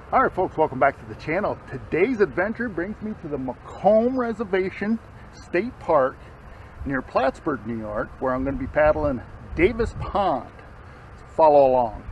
Alright folks, welcome back to the channel. Today's adventure brings me to the Macomb Reservation State Park near Plattsburgh, New York, where I'm going to be paddling Davis Pond. So follow along.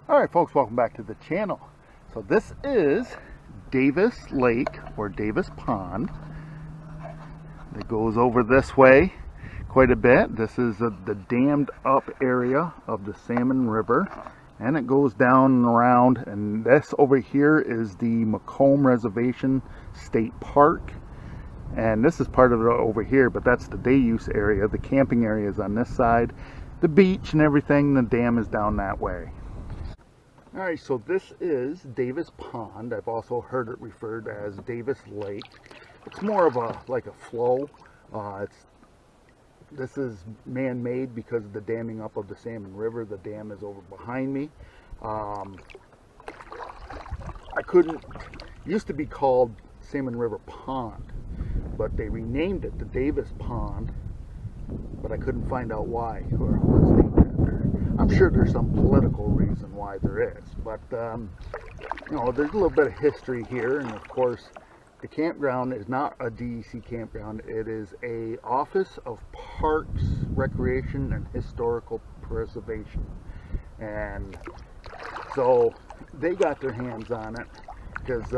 Alright folks, welcome back to the channel. So this is Davis Lake, or Davis Pond. It goes over this way quite a bit. This is the dammed up area of the Salmon River, and it goes down and around, and this over here is the Macomb Reservation State Park, and this is part of it over here, but that's the day use area. The camping area is on this side, the beach and everything, the dam is down that way. Alright, so this is Davis Pond. I've also heard it referred as Davis Lake. It's more of a like a flow. This is man-made because of the damming up of the Salmon River. The dam is over behind me. Used to be called Salmon River Pond, but they renamed it to Davis Pond, but I couldn't find out why or what's named after. I'm sure there's some political reason why there is, but you know, there's a little bit of history here, and of course the campground is not a DEC campground. It is a Office of Parks, Recreation, and Historical Preservation, and so they got their hands on it because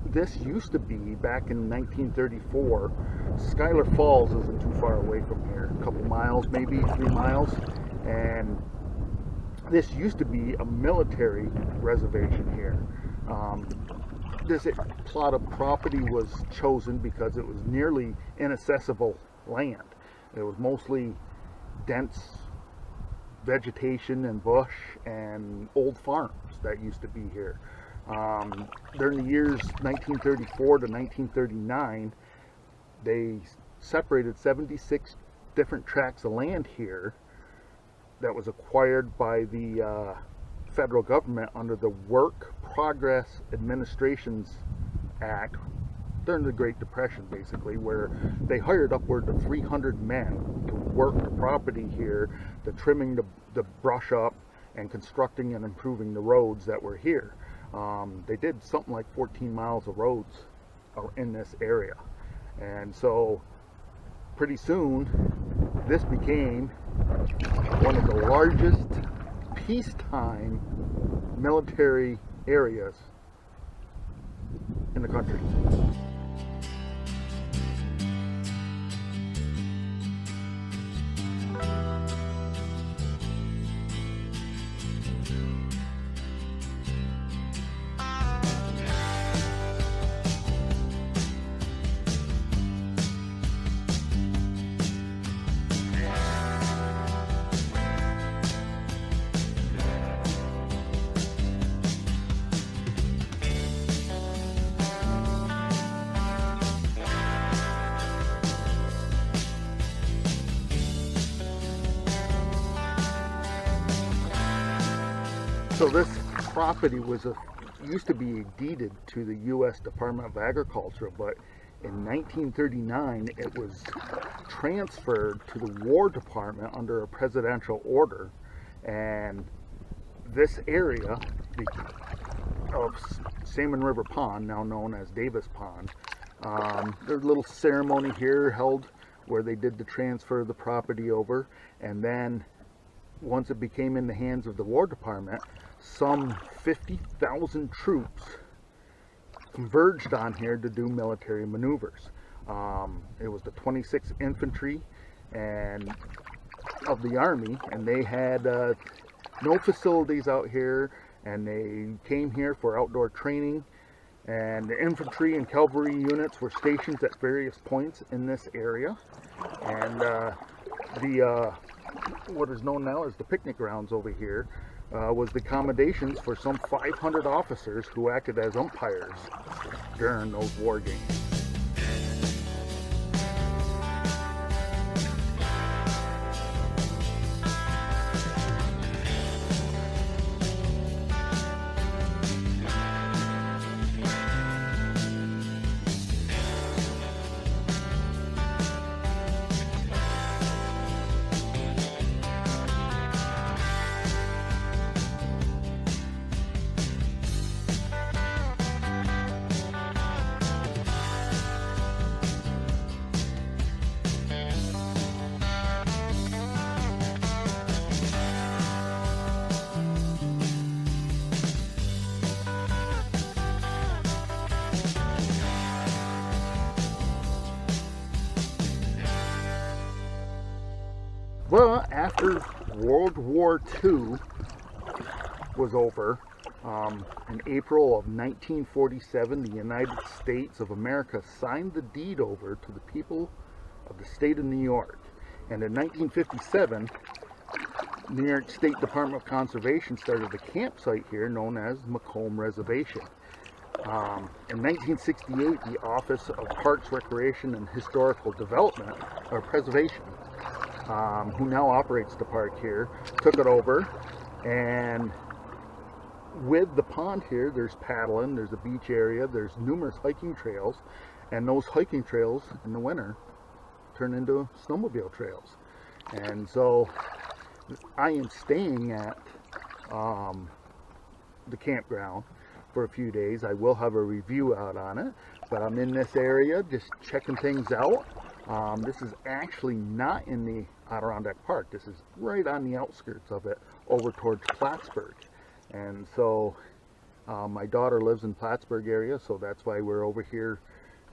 this used to be, back in 1934, Schuyler Falls isn't too far away from here, a couple miles, maybe 3 miles, and this used to be a military reservation here. This plot of property was chosen because it was nearly inaccessible land. It was mostly dense vegetation and bush and old farms that used to be here. During the years 1934 to 1939, they separated 76 different tracts of land here that was acquired by the federal government under the Work Progress Administrations Act during the Great Depression, basically, where they hired upward of 300 men to work the property here, to trimming the brush up and constructing and improving the roads that were here. They did something like 14 miles of roads in this area, and so pretty soon this became one of the largest peacetime military areas in the country. So this property used to be deeded to the U.S. Department of Agriculture, but in 1939 it was transferred to the War Department under a presidential order, and this area of Salmon River Pond, now known as Davis Pond, there's a little ceremony here held where they did the transfer of the property over, and then once it became in the hands of the War Department, some 50,000 troops converged on here to do military maneuvers. It was the 26th Infantry and of the Army, and they had no facilities out here, and they came here for outdoor training, and the infantry and cavalry units were stationed at various points in this area, and what is known now as the picnic grounds over here was the accommodations for some 500 officers who acted as umpires during those war games. Well, after World War II was over, in April of 1947, the United States of America signed the deed over to the people of the state of New York. And in 1957, New York State Department of Conservation started a campsite here known as Macomb Reservation. In 1968, the Office of Parks, Recreation, and Historical Development, or Preservation, who now operates the park here, took it over, and with the pond here, there's paddling, there's a beach area, there's numerous hiking trails, and those hiking trails in the winter turn into snowmobile trails. And so I am staying at the campground for a few days. I will have a review out on it, but I'm in this area just checking things out. This is actually not in the Adirondack Park. This is right on the outskirts of it, over towards Plattsburgh. And so my daughter lives in Plattsburgh area, so that's why we're over here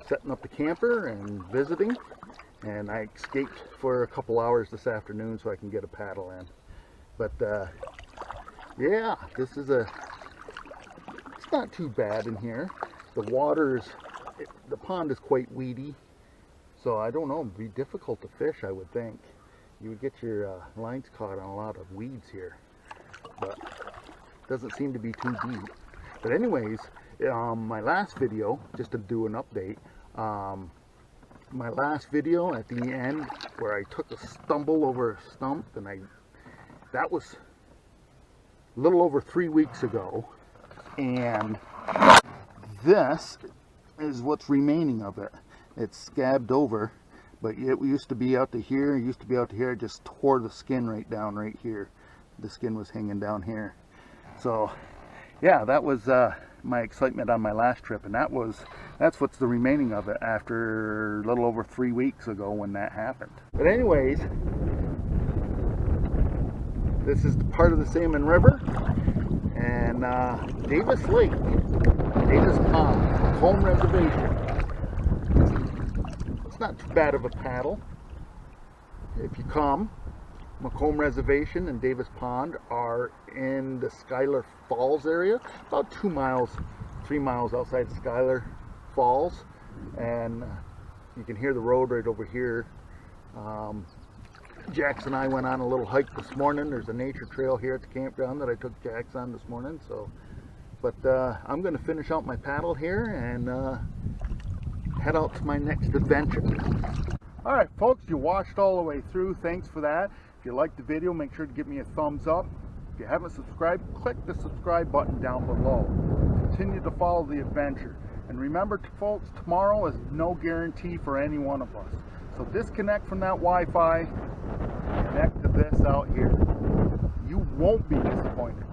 setting up the camper and visiting. And I escaped for a couple hours this afternoon so I can get a paddle in. But yeah, this is it's not too bad in here. The water is, the pond is quite weedy, so I don't know, it'd be difficult to fish, I would think. You would get your lines caught on a lot of weeds here, but it doesn't seem to be too deep. But anyways, my last video, just to do an update, my last video at the end where I took a stumble over a stump, and that was a little over 3 weeks ago, and this is what's remaining of it. It's scabbed over, but it used to be out to here, it just tore the skin right down right here. The skin was hanging down here. So yeah, that was my excitement on my last trip, and that's what's the remaining of it after a little over 3 weeks ago when that happened. But anyways, this is part of the Salmon River and Davis Lake, Davis Pond, Macomb Reservation. It's not too bad of a paddle. If you come, Macomb Reservation and Davis Pond are in the Schuyler Falls area, about 2 miles, 3 miles outside Schuyler Falls, and you can hear the road right over here. Jax and I went on a little hike this morning. There's a nature trail here at the campground that I took Jax on this morning. So, but I'm going to finish out my paddle here and head out to my next adventure. Alright folks, you watched all the way through. Thanks for that. If you liked the video, make sure to give me a thumbs up. If you haven't subscribed, click the subscribe button down below. Continue to follow the adventure. And remember, folks, tomorrow is no guarantee for any one of us. So disconnect from that Wi-Fi, connect to this out here. You won't be disappointed.